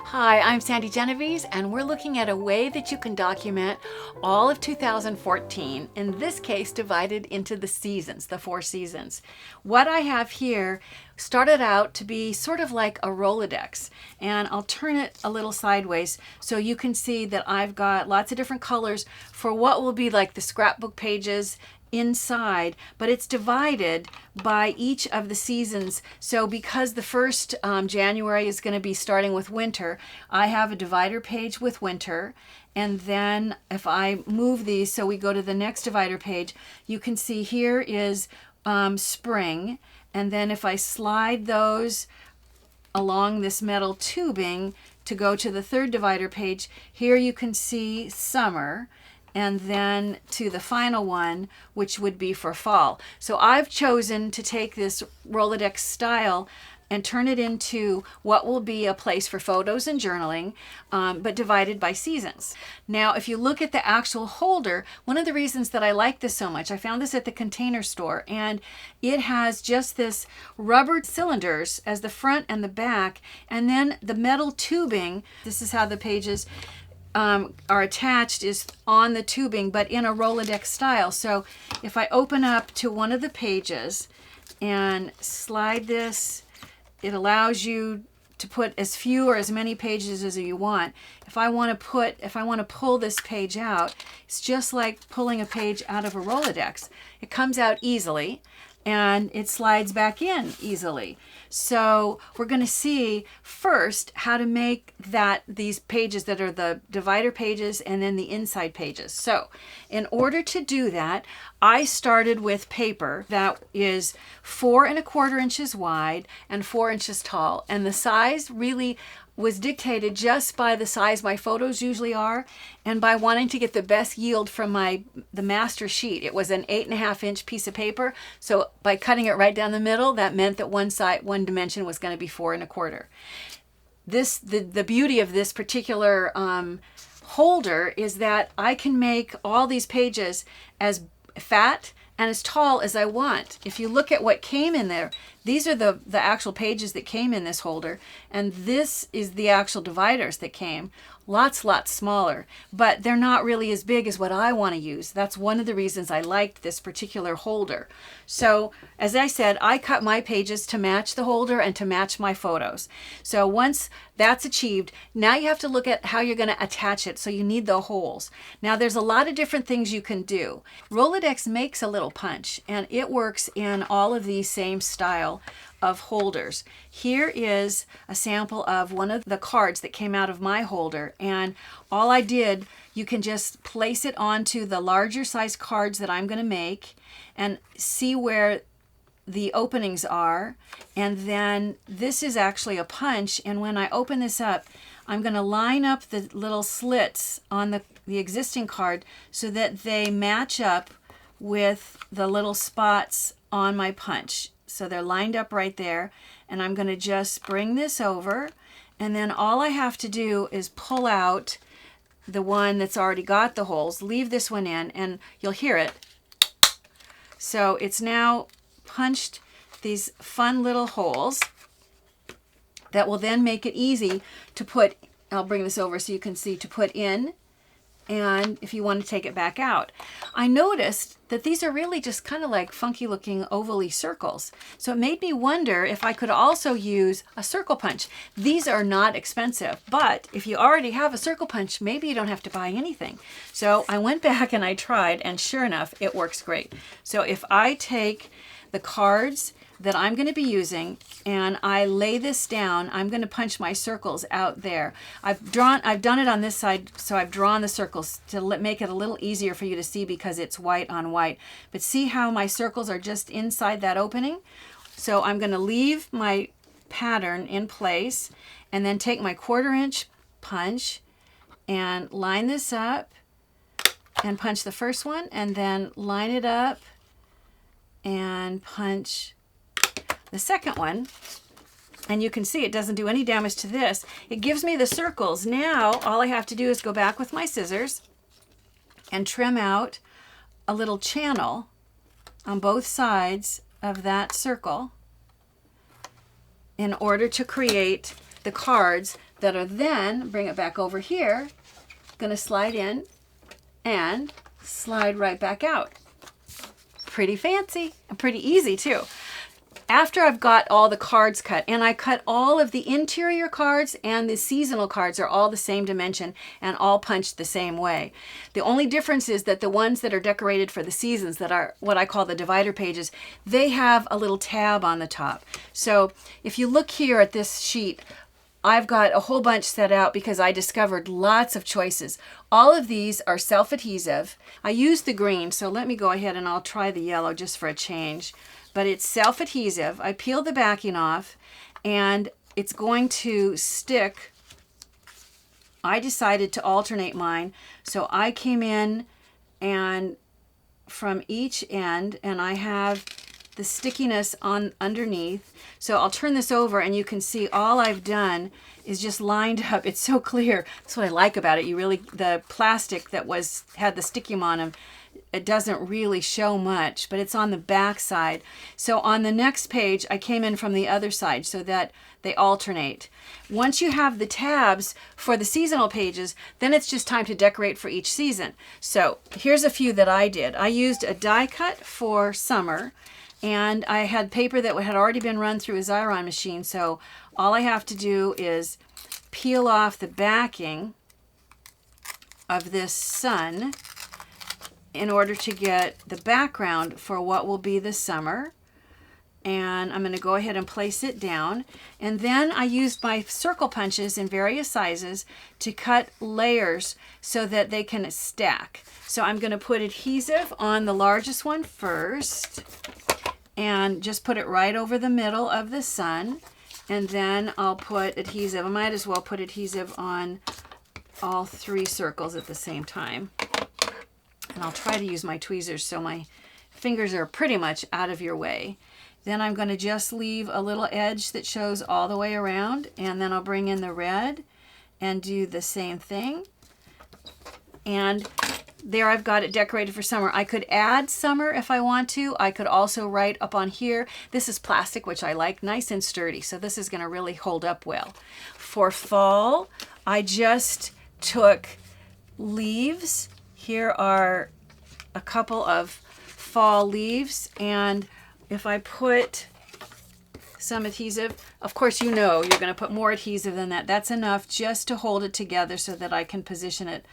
Hi, I'm Sandi Genovese, and we're looking at a way that you can document all of 2014, in this case divided into the seasons, the 4 seasons. What I have here started out to be sort of like a Rolodex, and I'll turn it a little sideways so you can see that I've got lots of different colors for what will be like the scrapbook pages inside, but it's divided by each of the seasons. So because the first January is going to be starting with winter, I have a divider page with winter. And then if I move these, so we go to the next divider page, you can see here is spring. And then if I slide those along this metal tubing to go to the third divider page, here you can see summer, and then to the final one, which would be for fall. So I've chosen to take this Rolodex style and turn it into what will be a place for photos and journaling, but divided by seasons. Now, if you look at the actual holder, one of the reasons that I like this so much, I found this at the Container Store, and it has just this rubber cylinders as the front and the back, and then the metal tubing. This is how the pages are attached, is on the tubing, but in a Rolodex style. So if I open up to one of the pages and slide this, it allows you to put as few or as many pages as you want. If I want to pull this page out, it's just like pulling a page out of a Rolodex. It comes out easily and it slides back in easily. So we're going to see first how to make these pages that are the divider pages and then the inside pages. So in order to do that, I started with paper that is 4 1/4 inches wide and 4 inches tall. And the size really was dictated just by the size my photos usually are, and by wanting to get the best yield from the master sheet. It was an 8.5 inch piece of paper, so by cutting it right down the middle, that meant that one dimension was going to be 4 1/4. The beauty of this particular holder is that I can make all these pages as fat and as tall as I want. If you look at what came in there, these are the actual pages that came in this holder, and this is the actual dividers that came. Lots smaller, but they're not really as big as what I want to use. That's one of the reasons I liked this particular holder. So as I said, I cut my pages to match the holder and to match my photos. So once that's achieved, now you have to look at how you're going to attach it. So you need the holes. Now there's a lot of different things you can do. Rolodex makes a little punch, and it works in all of these same style of holders. Here is a sample of one of the cards that came out of my holder, and all I did, you can just place it onto the larger size cards that I'm going to make and see where the openings are. And then this is actually a punch, and when I open this up, I'm going to line up the little slits on the existing card so that they match up with the little spots on my punch. So they're lined up right there, and I'm going to just bring this over, and then all I have to do is pull out the one that's already got the holes, leave this one in, and you'll hear it. So it's now punched these fun little holes that will then make it easy to put, I'll bring this over so you can see, to put in, and if you want to take it back out. I noticed that these are really just kind of like funky looking ovally circles. So it made me wonder if I could also use a circle punch. These are not expensive, but if you already have a circle punch, maybe you don't have to buy anything. So I went back and I tried, and sure enough, it works great. So if I take the cards that I'm going to be using and I lay this down, I'm going to punch my circles out there. I've done it on this side, so I've drawn the circles to make it a little easier for you to see because it's white on white. But see how my circles are just inside that opening? So I'm going to leave my pattern in place and then take my 1/4 inch punch and line this up and punch the first one, and then line it up and punch the second one, and you can see it doesn't do any damage to this. It gives me the circles. Now all I have to do is go back with my scissors and trim out a little channel on both sides of that circle in order to create the cards that are then, bring it back over here, gonna slide in and slide right back out. Pretty fancy and pretty easy too. After I've got all the cards cut, and I cut all of the interior cards and the seasonal cards are all the same dimension and all punched the same way. The only difference is that the ones that are decorated for the seasons, that are what I call the divider pages, they have a little tab on the top. So if you look here at this sheet, I've got a whole bunch set out because I discovered lots of choices. All of these are self-adhesive. I used the green, so let me go ahead and I'll try the yellow just for a change. But it's self-adhesive. I peeled the backing off and it's going to stick. I decided to alternate mine. So I came in and from each end, and I have the stickiness on underneath. So I'll turn this over and you can see all I've done is just lined up. It's so clear. That's what I like about it. The plastic that had the stickum on them, it doesn't really show much, but it's on the back side. So on the next page, I came in from the other side so that they alternate. Once you have the tabs for the seasonal pages, then it's just time to decorate for each season. So here's a few that I did. I used a die cut for summer, and I had paper that had already been run through a Xyron machine. So all I have to do is peel off the backing of this sun in order to get the background for what will be the summer. And I'm going to go ahead and place it down. And then I used my circle punches in various sizes to cut layers so that they can stack. So I'm going to put adhesive on the largest one first and just put it right over the middle of the sun. And then I'll put adhesive. I might as well put adhesive on all three circles at the same time. And I'll try to use my tweezers so my fingers are pretty much out of your way. Then I'm going to just leave a little edge that shows all the way around, and then I'll bring in the red and do the same thing. And there I've got it decorated for summer. I could add summer if I want to. I could also write up on here. This is plastic, which I like, nice and sturdy. So this is going to really hold up well. For fall, I just took leaves. Here are a couple of fall leaves, and if I put some adhesive, of course you know you're going to put more adhesive than that. That's enough just to hold it together so that I can position it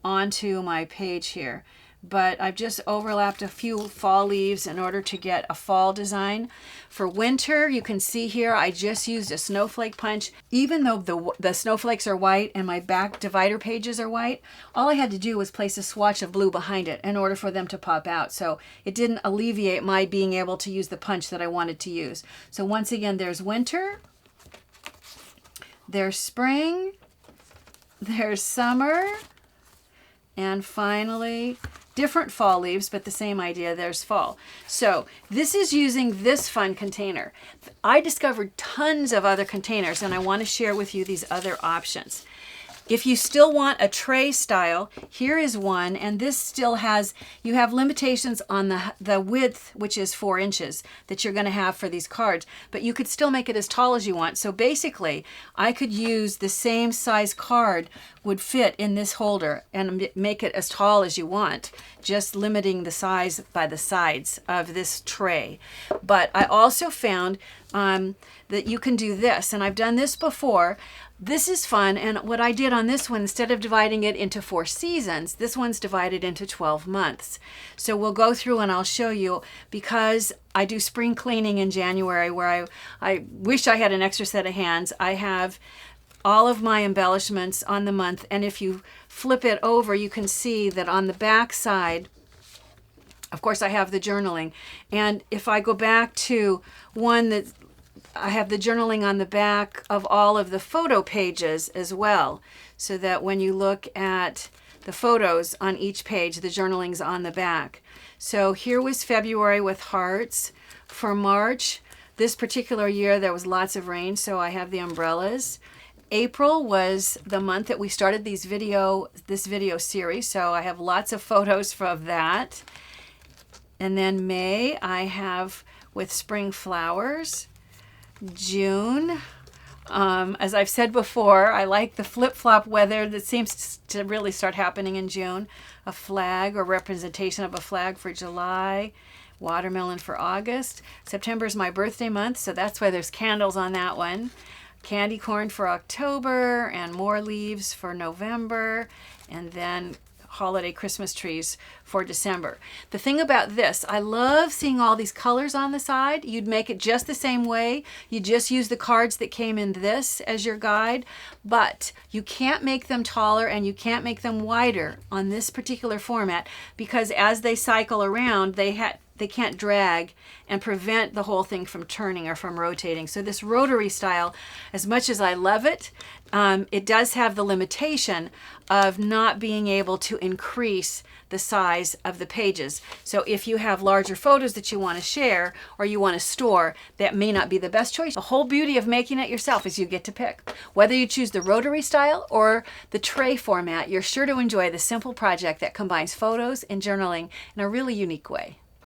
onto my page here. But I've just overlapped a few fall leaves in order to get a fall design. For winter, you can see here I just used a snowflake punch. Even though the snowflakes are white and my back divider pages are white, all I had to do was place a swatch of blue behind it in order for them to pop out. So it didn't alleviate my being able to use the punch that I wanted to use. So once again, there's winter, there's spring, there's summer, and finally, different fall leaves, but the same idea, there's fall. So this is using this fun container. I discovered tons of other containers, and I want to share with you these other options. If you still want a tray style, here is one, and this still has, you have limitations on the width, which is 4 inches, that you're going to have for these cards, but you could still make it as tall as you want. So basically, I could use the same size card would fit in this holder and make it as tall as you want, just limiting the size by the sides of this tray. But I also found that you can do this, and I've done this before. This is fun, and what I did on this one, instead of dividing it into 4 seasons, this one's divided into 12 months. So we'll go through and I'll show you, because I do spring cleaning in January where I wish I had an extra set of hands. I have all of my embellishments on the month, and if you flip it over, you can see that on the back side, of course, I have the journaling. And if I go back to one that I have the journaling on the back of all of the photo pages as well, so that when you look at the photos on each page, the journaling's on the back. So here was February with hearts. For March, this particular year, there was lots of rain, so I have the umbrellas. April was the month that we started this video series, so I have lots of photos from that. And then May, I have with spring flowers. June, As I've said before, I like the flip-flop weather that seems to really start happening in June. A flag or representation of a flag for July, watermelon for August. September is my birthday month, so that's why there's candles on that one. Candy corn for October, and more leaves for November, and then holiday Christmas trees for December. The thing about this, I love seeing all these colors on the side. You'd make it just the same way. You just use the cards that came in this as your guide, but you can't make them taller and you can't make them wider on this particular format because as they cycle around, they can't drag and prevent the whole thing from turning or from rotating. So this rotary style, as much as I love it, it does have the limitation of not being able to increase the size of the pages. So if you have larger photos that you want to share or you want to store, that may not be the best choice. The whole beauty of making it yourself is you get to pick. Whether you choose the rotary style or the tray format, you're sure to enjoy the simple project that combines photos and journaling in a really unique way.